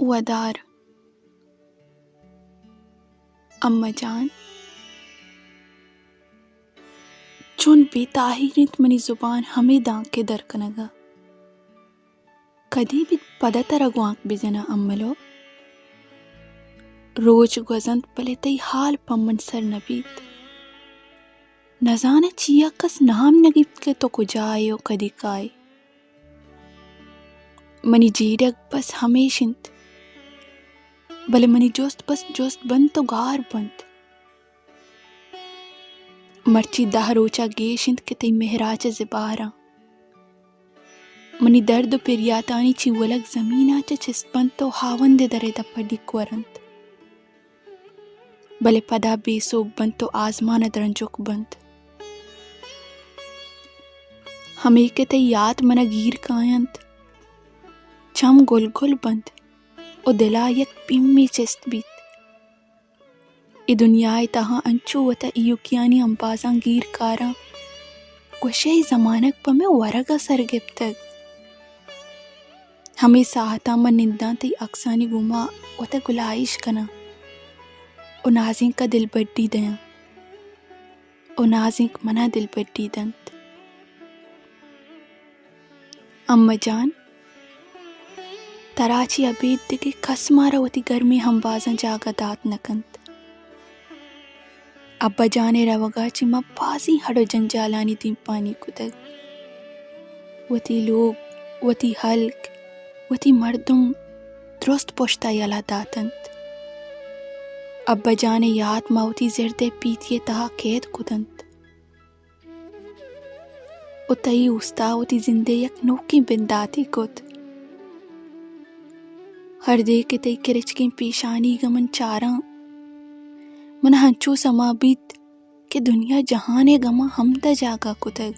ودار اما جان چون بے تاہیرت منی زبان ہمیں دانک کے درکنگا کدی بھی پدا ترگو آنک بزنا املو روچ گوزند بلے تی حال پمن سر نبیت نزانہ چیا کس نام نگیت کے تو کجائے و کدی کائے منی جیڑک بس ہمیشنت بلے منی جوست بس جوست بند تو گار بند مرچی دہ روچا گیشند کے تی مہراچ زبارا منی درد و پریاتانی چی ولگ زمینہ چا چست بند تو ہاوند درے دا پڑک ورند بلے پدا بے سوگ بند تو آزمان درنجک بند ہمیں کے تی یاد منا گیر کائند چم گل گل بند او دلا یک پیمی چست بیت ای دنیای تہا انچو وطا ایو کیانی امبازان گیر کارا گوشے زمانک پا میں ورگا سرگپتگ ہمیں ساہتا من نندان تی اکسانی گوما وطا گلائش کنا او نازن کا دل بڑی دیا او نازن منا دل بڑی دنت اما جان تراچی ابید دگے کس مارا وطی گرمی ہم بازن جاگا دات نکنت ابا جانے روگا چی ما بازی ہڑو جنجالانی دین پانی کتگ وطی لوگ وطی حلق وطی مردم درست پوشتا یلا داتنت ابا جانے یاد ما وطی زردے پیتیے تہا قید کتنت او تئی استا وطی زندے یک نوکی بنداتی کت ہر دے کے تی کرچکیں پیشانی گمن چاراں من ہنچو سما بیت کہ دنیا جہانے گما ہم دا جاگا کتگ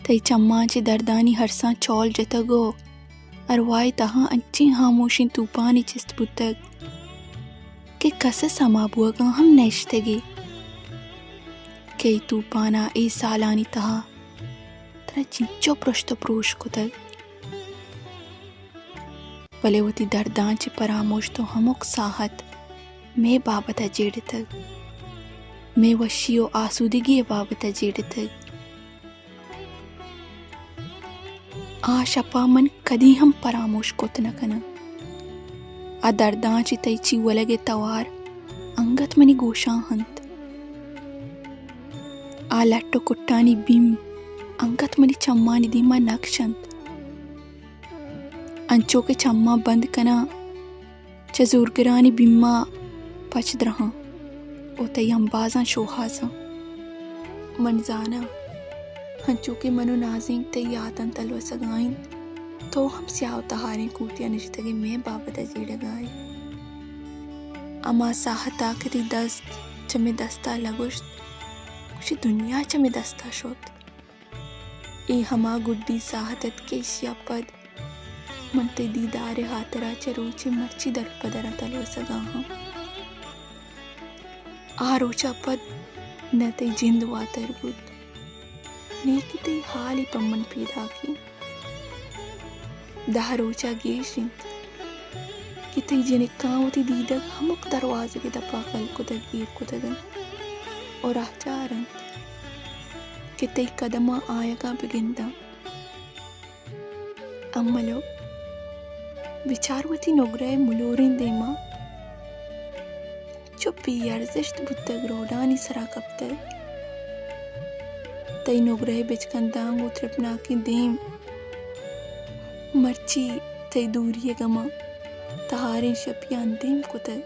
تی چمان چی دردانی ہرساں چول جتگو اروائی تہا انچی خاموشی توپانی چست بتگ کہ کس سما بوگا ہم نیشتگی کئی توپانا ای سالانی تہا ترا چنچو پرشت پروش کتگ بلے وطی دردان چی پراموش تو ہمک ساہت میں بابتا جیڑتگ میں وشی و آسودگی بابتا جیڑتگ آ شپا من کدی ہم پراموش کت نکنا آ دردان چی تی چی ولگ توار انگت منی گوشاں ہنت آ لٹو کٹانی بیم انگت منی چمانی دیما نقشنت انچو کے چما بند کنا چزورگرانی بیما پچ درہاں او تی امبازاں شوہازاں منزانا ہنچو کے منو نازیں تی یادن تلو سگائیں تو ہم سیاو تہاریں کوتیا نشتگے میں بابتا جیڑگائی اما ساہتا کتی دست چمی دستا لگوشت کچھ دنیا چمی دستا شد ای ہما گڈی ساہتت کیشیا پد من تی دیدار ہاترا چروچے مرچی در پدرا تلو سگاہاں آ روچا پد نہ تی جند واتر بود نیکی تی حالی پمن پیدا کی دہ روچا گیشنت کہ تی جنکاں و تی دیدگ ہمک دروازے دا پاکل کتگ گیر کتگن اور آہ چارند کہ تی قدمہ آیگا بگندہ املو بیچار وتی نگرے ملورین دیما چپی ارزشت بودتگ روڈانی سرا کپتگ تی نگرے بچکندانگ و ترپناکی دیم مرچی تی دوری گما تہارین شپیان دیم کتگ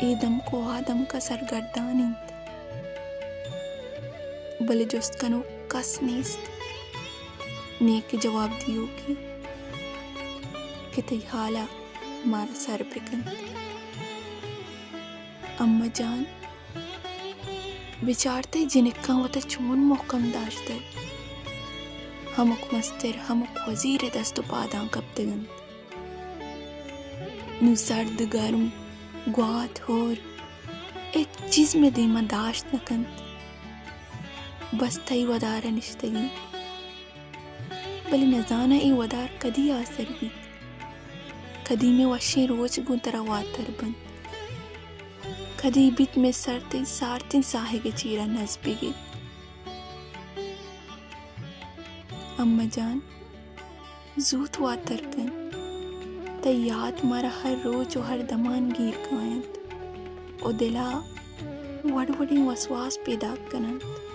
ایدم کو آدم کا سرگردانند بلے جست کنو کس نیست نیک جواب دیو کی کہ تی حالا مارا سر بکن اما جان بچارتے جنکاں وطا چون محکم داشتے ہمک مستر ہمک وزیر دست و پاداں کپتگن نو سرد گرم گوات ہور ایک چیز میں دیما داشت نکنت بس تئی ودارا نشتگی بلی نزانہ ای ودار کدی آسر بھی کدی میں وشیں روچ گوں ترا واتر بن کدی بیت میں سرتیں سارتیں ساہے چیرا نزبی گی اماں جان زوت واتر کن تا یاد مارا ہر روچ و ہر دمان گیر کائنت او دلا وڑ وڑیں وسواس پیدا کننت